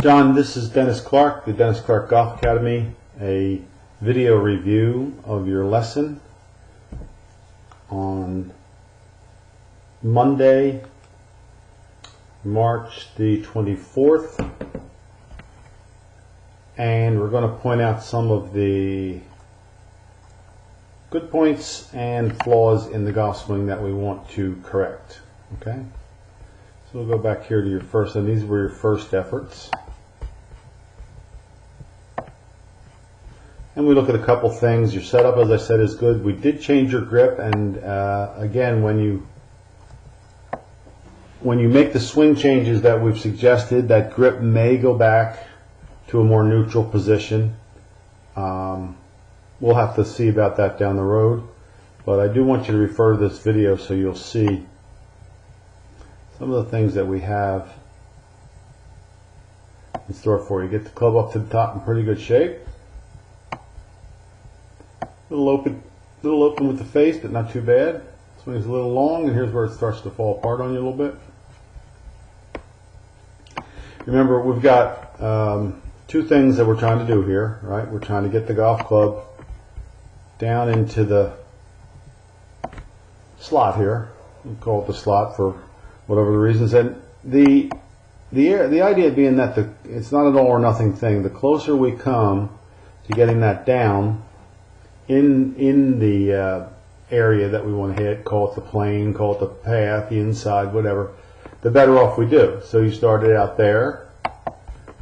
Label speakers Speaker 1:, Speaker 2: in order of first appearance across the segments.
Speaker 1: John, this is Dennis Clark, the Dennis Clark Golf Academy, a video review of your lesson on Monday, March the 24th, and we're going to point out some of the good points and flaws in the golf swing that we want to correct. Okay, so we'll go back here to your first, and these were your first efforts. And we look at a couple things. Your setup, as I said, is good. We did change your grip, and again, when you make the swing changes that we've suggested, that grip may go back to a more neutral position. We'll have to see about that down the road, but I do want you to refer to this video so you'll see some of the things that we have in store for you. Get the club up to the top in pretty good shape. A little open with the face, but not too bad. Swing's a little long, and here's where it starts to fall apart on you a little bit. Remember, we've got two things that we're trying to do here, right? We're trying to get the golf club down into the slot here. We'll call it the slot for whatever the reasons. And the idea being that it's not an all or nothing thing. The closer we come to getting that down in the area that we want to hit, call it the plane, call it the path, the inside, whatever, the better off we do. So you started out there,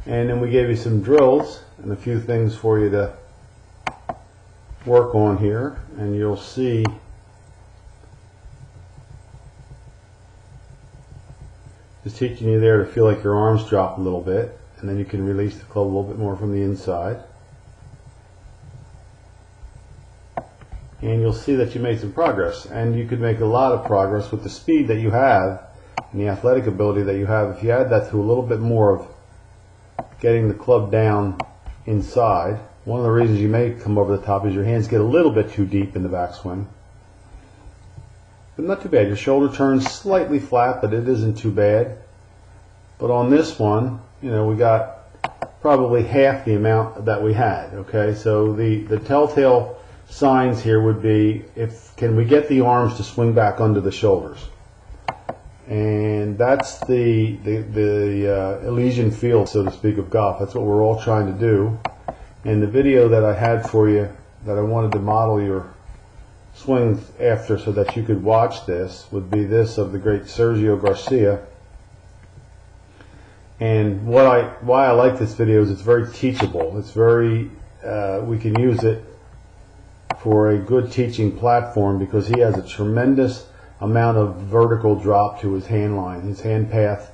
Speaker 1: and then we gave you some drills and a few things for you to work on here, and you'll see just teaching you there to feel like your arms drop a little bit, and then you can release the club a little bit more from the inside. And you'll see that you made some progress, and you could make a lot of progress with the speed that you have and the athletic ability that you have. If you add that to a little bit more of getting the club down inside, one of the reasons you may come over the top is your hands get a little bit too deep in the backswing. But not too bad. Your shoulder turns slightly flat, but it isn't too bad. But on this one, you know, we got probably half the amount that we had. Okay, so the telltale signs here would be, can we get the arms to swing back under the shoulders? And that's the Elysian field, so to speak, of golf. That's what we're all trying to do. And the video that I had for you that I wanted to model your swings after so that you could watch this would be this of the great Sergio Garcia. And why I like this video is it's very teachable. It's very, we can use it for a good teaching platform because he has a tremendous amount of vertical drop to his hand line. His hand path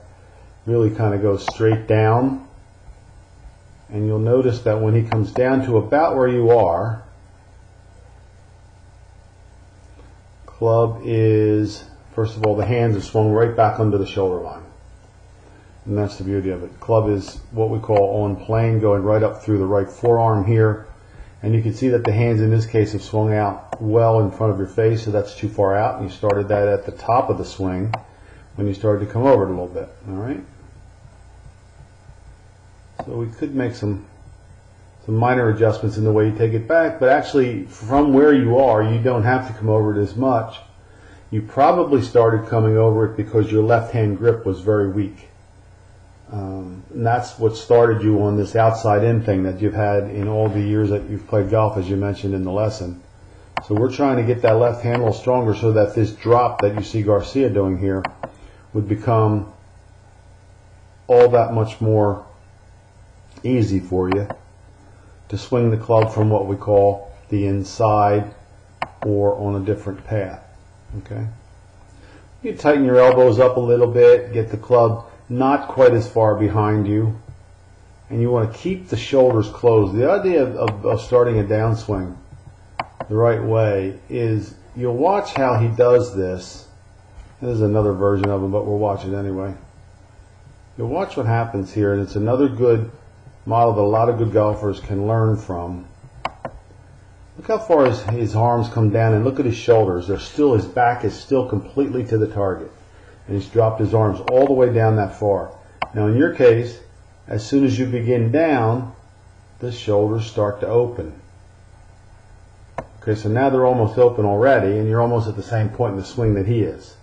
Speaker 1: really kind of goes straight down, and you'll notice that when he comes down to about where you are, club is, first of all, the hands are swung right back under the shoulder line, and that's the beauty of it. Club is what we call on plane, going right up through the right forearm here. And you can see that the hands in this case have swung out well in front of your face, so that's too far out. And you started that at the top of the swing when you started to come over it a little bit. All right. So we could make some minor adjustments in the way you take it back, but actually from where you are, you don't have to come over it as much. You probably started coming over it because your left-hand grip was very weak. And that's what started you on this outside-in thing that you've had in all the years that you've played golf, as you mentioned in the lesson. So we're trying to get that left hand a little stronger so that this drop that you see Garcia doing here would become all that much more easy for you to swing the club from what we call the inside or on a different path. Okay. You tighten your elbows up a little bit, get the club not quite as far behind you, and you want to keep the shoulders closed. The idea of starting a downswing the right way is you'll watch how he does this. There's another version of him, but we'll watch it anyway. You'll watch what happens here, and it's another good model that a lot of good golfers can learn from. Look how far his arms come down, and look at his shoulders. His back is still completely to the target. And he's dropped his arms all the way down that far. Now in your case, as soon as you begin down, the shoulders start to open. Okay, so now they're almost open already, and you're almost at the same point in the swing that he is.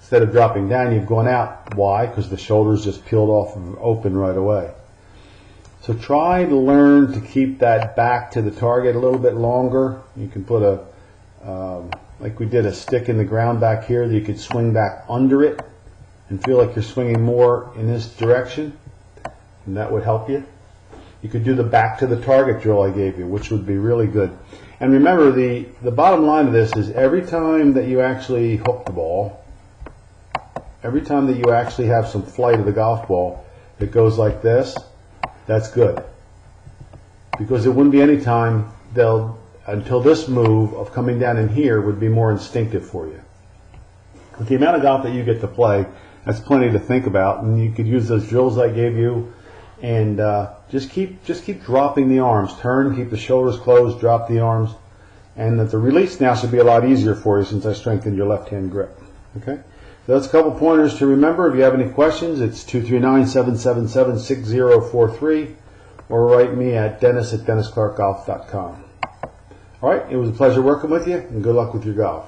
Speaker 1: Instead of dropping down, you've gone out. Why? Because the shoulders just peeled off and open right away. So try to learn to keep that back to the target a little bit longer. You can put like we did, a stick in the ground back here that you could swing back under it and feel like you're swinging more in this direction, and that would help you. You could do the back to the target drill I gave you, which would be really good. And remember, the bottom line of this is every time that you actually hook the ball, every time that you actually have some flight of the golf ball that goes like this, that's good. Because it wouldn't be any time until this move of coming down in here would be more instinctive for you. With the amount of golf that you get to play, that's plenty to think about, and you could use those drills I gave you, and just keep dropping the arms. Turn, keep the shoulders closed, drop the arms, and that the release now should be a lot easier for you since I strengthened your left hand grip. Okay, so that's a couple pointers to remember. If you have any questions, it's 239-777-6043, or write me at dennis@dennisclarkgolf.com. All right, it was a pleasure working with you, and good luck with your golf.